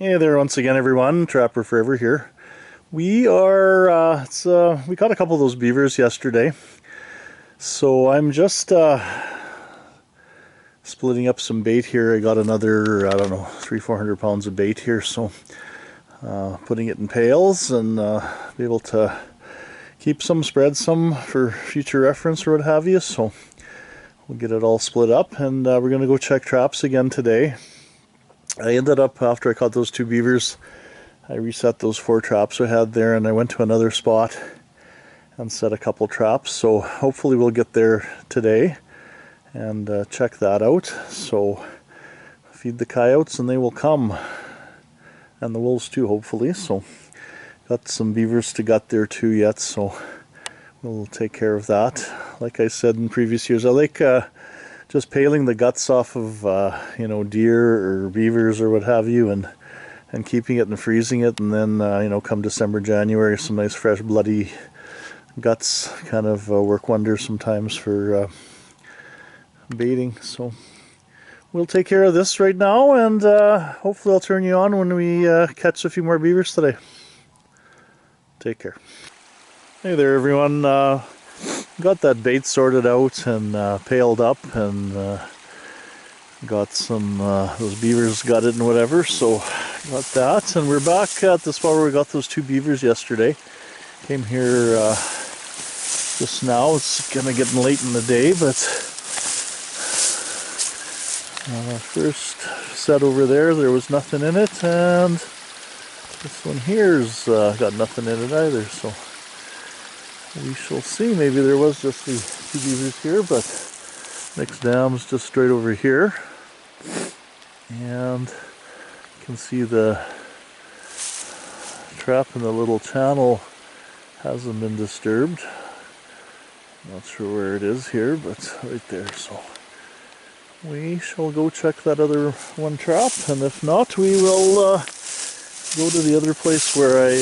Hey there once again everyone, TrapperFURever here. We are, we caught a couple of those beavers yesterday. So I'm just splitting up some bait here. I got another, I don't know, 300-400 pounds of bait here. So putting it in pails and be able to keep some, spread some for future reference or what have you. So we'll get it all split up and we're going to go check traps again today. I ended up, after I caught those two beavers, I reset those 4 traps I had there and I went to another spot and set a couple traps. So hopefully we'll get there today and check that out. So feed the coyotes and they will come, and the wolves too, hopefully. So got some beavers to gut there too yet, so we'll take care of that. Like I said in previous years, I like just paling the guts off of you know, deer or beavers or what have you, and keeping it and freezing it, and then you know, come December, January, some nice fresh bloody guts kind of work wonders sometimes for baiting. So we'll take care of this right now, and hopefully I'll turn you on when we catch a few more beavers today. Take care. Hey there everyone. Got that bait sorted out and paled up, and got some those beavers gutted and whatever, so got that. And we're back at the spot where we got those 2 beavers yesterday. Came here just now. It's kind of getting late in the day, but first set over there was nothing in it, and this one here's got nothing in it either, so we shall see. Maybe there was just the 2 beavers here, but next dam's just straight over here. And you can see the trap in the little channel hasn't been disturbed. Not sure where it is here, but right there. So we shall go check that other one trap, and if not, we will go to the other place where I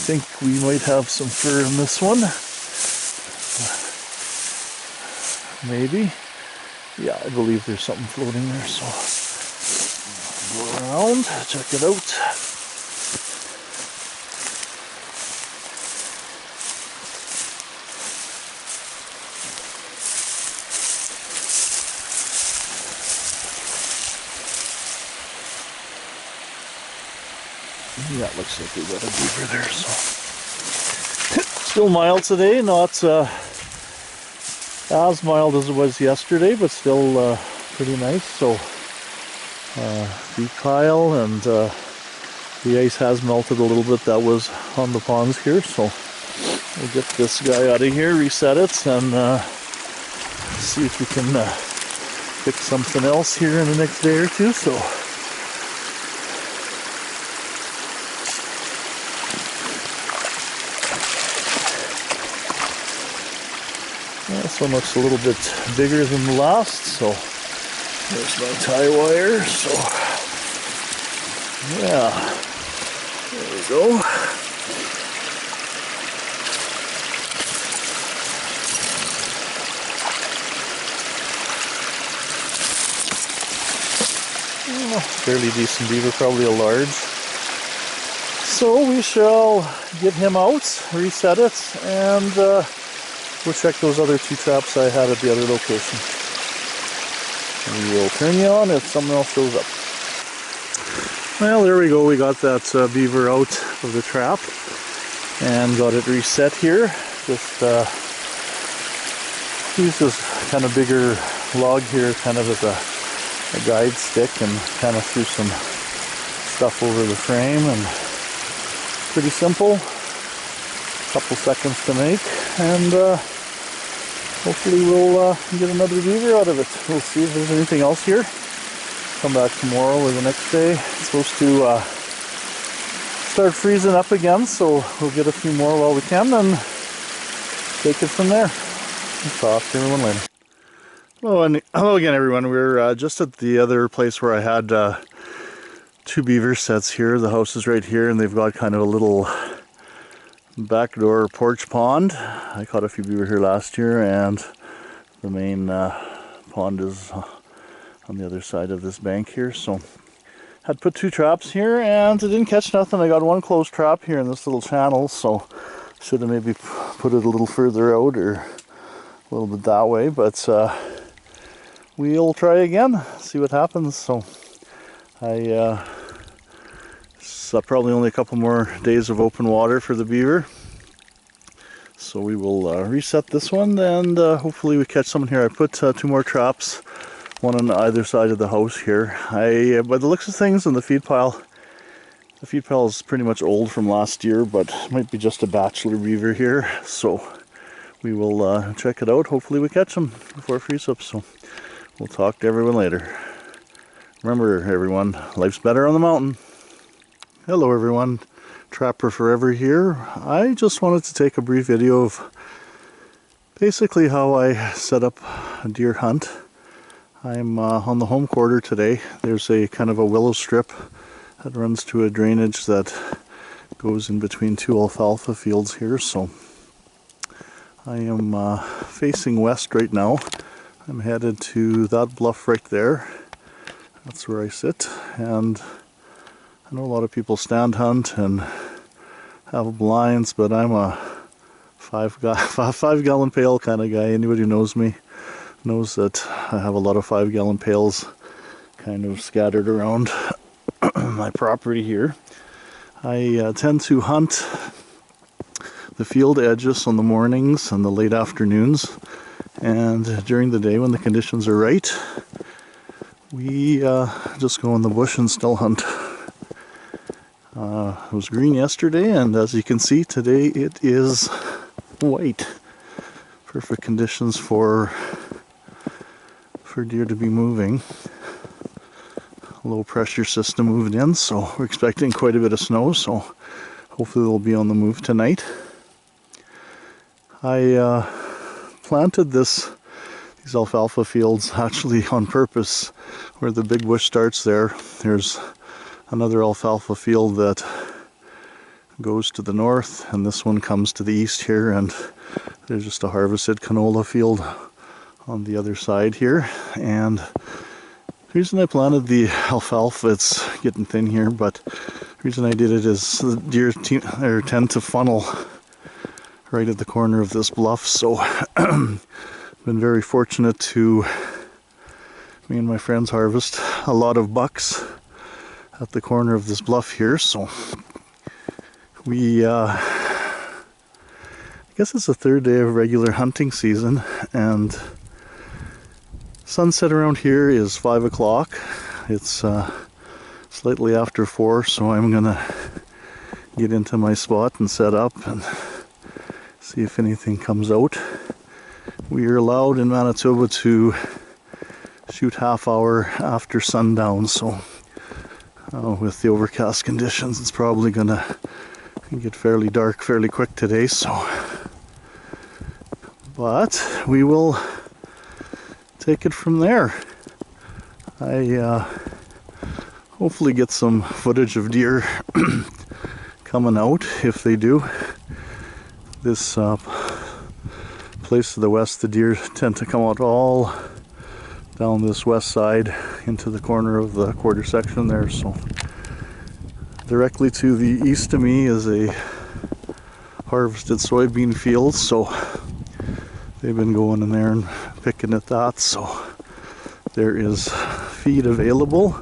think we might have some fur in this one. Maybe. Yeah, I believe there's something floating there, so go around, check it out. Yeah, it looks like we got a beaver there, so still mild today, not as mild as it was yesterday, but still pretty nice. So deep pile, and the ice has melted a little bit that was on the ponds here, so we'll get this guy out of here, reset it, and see if we can pick something else here in the next day or two. So this one looks a little bit bigger than the last, so there's my tie wire. So yeah, there we go. Oh, fairly decent beaver, probably a large. So we shall get him out, reset it, and we'll check those other 2 traps I had at the other location. We will turn you on if something else shows up. Well, there we go. We got that beaver out of the trap and got it reset here. Just used this kind of bigger log here kind of as a guide stick, and kind of threw some stuff over the frame, and pretty simple. Couple seconds to make, and hopefully we'll get another beaver out of it. We'll see if there's anything else here. Come back tomorrow or the next day. It's supposed to start freezing up again, so we'll get a few more while we can and take it from there. Talk to everyone later. Hello, and hello again everyone. We're just at the other place where I had 2 beaver sets here. The house is right here, and they've got kind of a little back door porch pond. I caught a few beaver here last year, and The main pond is on the other side of this bank here, so had put 2 traps here and it didn't catch nothing. I got 1 closed trap here in this little channel, so should have maybe put it a little further out or a little bit that way, but we'll try again, see what happens. So it's probably only a couple more days of open water for the beaver, so we will reset this one and hopefully we catch someone here. I put 2 more traps, one on either side of the house here. By the looks of things in the feed pile is pretty much old from last year, but it might be just a bachelor beaver here, so we will check it out. Hopefully we catch them before it freezes up, so we'll talk to everyone later. Remember everyone, life's better on the mountain. Hello everyone, TrapperFURever here. I just wanted to take a brief video of basically how I set up a deer hunt. I'm on the home quarter today. There's a kind of a willow strip that runs to a drainage that goes in between 2 alfalfa fields here, so I am facing west right now. I'm headed to that bluff right there. That's where I sit, and I know a lot of people stand hunt and have blinds, but I'm a 5 gallon pail kind of guy. Anybody who knows me knows that I have a lot of 5 gallon pails kind of scattered around my property here. I tend to hunt the field edges on the mornings and the late afternoons, and during the day when the conditions are right, we just go in the bush and still hunt. It was green yesterday, and as you can see today it is white. Perfect conditions for deer to be moving. Low pressure system moved in, so we're expecting quite a bit of snow, so hopefully they'll be on the move tonight. I planted these alfalfa fields actually on purpose. Where the big bush starts there's another alfalfa field that goes to the north, and this one comes to the east here, and there's just a harvested canola field on the other side here. And the reason I planted the alfalfa, it's getting thin here, but the reason I did it is the deer tend to funnel right at the corner of this bluff, so I've been very fortunate to, me and my friends harvest a lot of bucks at the corner of this bluff here, so we, I guess it's the 3rd day of regular hunting season, and sunset around here is 5 o'clock. It's slightly after 4, so I'm gonna get into my spot and set up and see if anything comes out. We are allowed in Manitoba to shoot half hour after sundown, so with the overcast conditions it's probably gonna get fairly dark fairly quick today, so but we will take it from there. I hopefully get some footage of deer coming out. If they do, this place to the west, the deer tend to come out all down this west side into the corner of the quarter section there, so directly to the east of me is a harvested soybean field, so they've been going in there and picking at that, so there is feed available.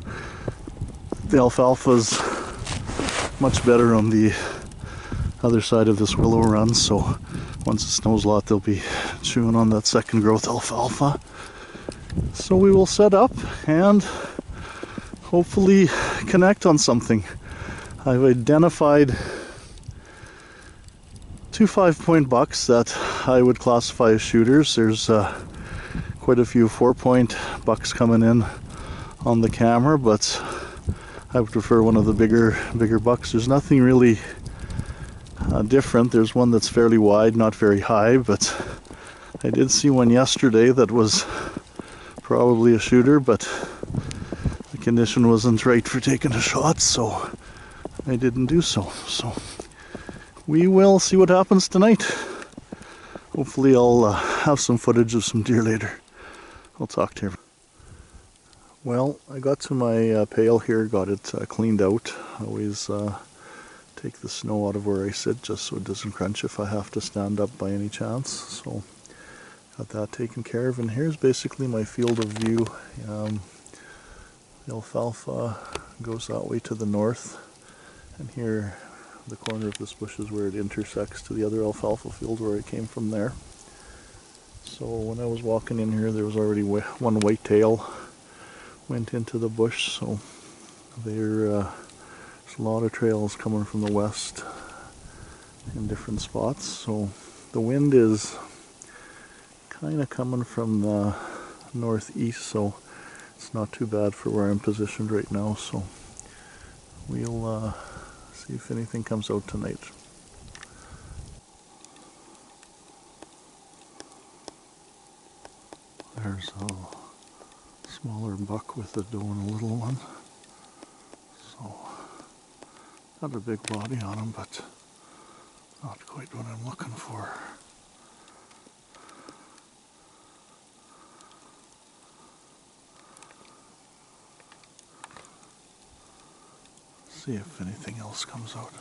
The alfalfa's much better on the other side of this willow run, so once it snows a lot they'll be chewing on that second growth alfalfa. So we will set up and hopefully connect on something. I've identified 2 5-point bucks that I would classify as shooters. There's quite a few 4-point bucks coming in on the camera, but I would prefer one of the bigger bucks. There's nothing really different. There's one that's fairly wide, not very high, but I did see one yesterday that was probably a shooter, but the condition wasn't right for taking a shot, so I didn't do so. So we will see what happens tonight. hopefully I'll have some footage of some deer later. I'll talk to you. Well, I got to my pail here, got it cleaned out. I always take the snow out of where I sit just so it doesn't crunch if I have to stand up by any chance. So got that taken care of, and here's basically my field of view. The alfalfa goes that way to the north, and here the corner of this bush is where it intersects to the other alfalfa field where I came from there. So when I was walking in here, there was already one whitetail went into the bush, so there's a lot of trails coming from the west in different spots. So the wind is kind of coming from the northeast, so it's not too bad for where I'm positioned right now. So we'll see if anything comes out tonight. There's a smaller buck with a doe and a little one. So got a big body on him, but not quite what I'm looking for. See if anything else comes out.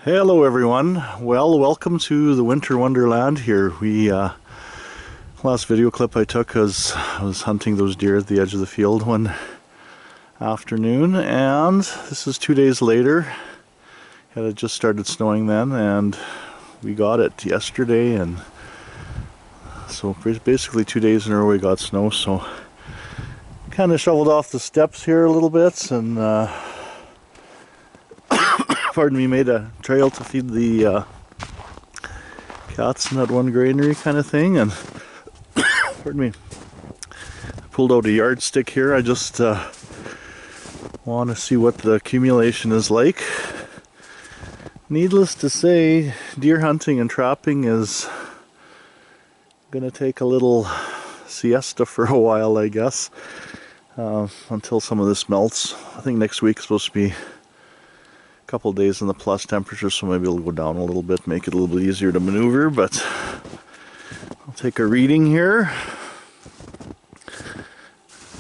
Hello everyone. Well, welcome to the winter wonderland here. Last video clip I took was I was hunting those deer at the edge of the field one afternoon, and this is 2 days later. It had just started snowing then, and we got it yesterday, and so basically 2 days in a row we got snow. So kind of shoveled off the steps here a little bit, and pardon me, made a trail to feed the cats in that one granary kind of thing, and pardon me, I pulled out a yardstick here. I just want to see what the accumulation is like. Needless to say, deer hunting and trapping is gonna take a little siesta for a while, I guess, until some of this melts. I think next week is supposed to be couple days in the plus temperature, so maybe it'll go down a little bit, make it a little bit easier to maneuver. But I'll take a reading here.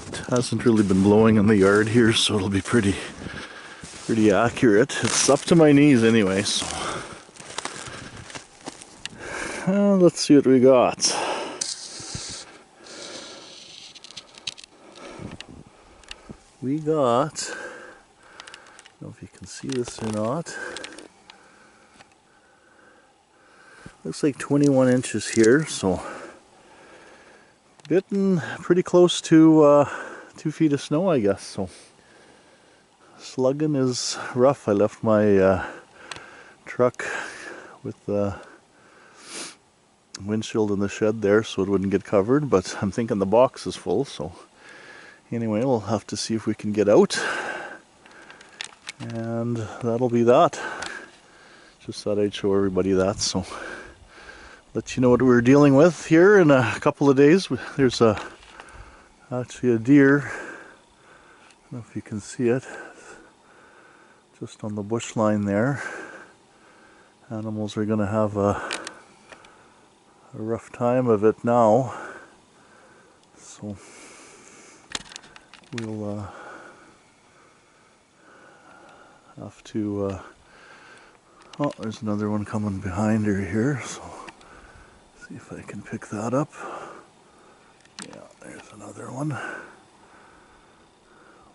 It hasn't really been blowing in the yard here, so it'll be pretty accurate. It's up to my knees anyway, so let's see what we got. We got, I don't know if you can see this or not. Looks like 21 inches here, so getting pretty close to 2 feet of snow, I guess. So slugging is rough. I left my truck with the windshield in the shed there so it wouldn't get covered, but I'm thinking the box is full. So anyway, we'll have to see if we can get out. And that'll be that. Just thought I'd show everybody that, so let you know what we're dealing with here in a couple of days. There's actually a deer. I don't know if you can see it, just on the bush line there. Animals are going to have a rough time of it now, so we'll have to, oh, there's another one coming behind her here, so see if I can pick that up. Yeah, there's another one.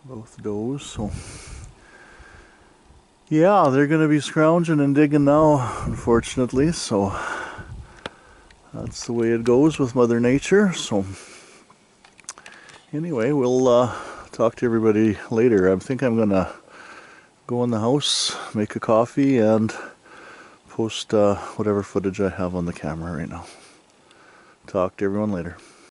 Both does, so yeah, they're going to be scrounging and digging now, unfortunately, so that's the way it goes with Mother Nature. So anyway, we'll talk to everybody later. I think I'm going to go in the house, make a coffee, and post whatever footage I have on the camera right now. Talk to everyone later.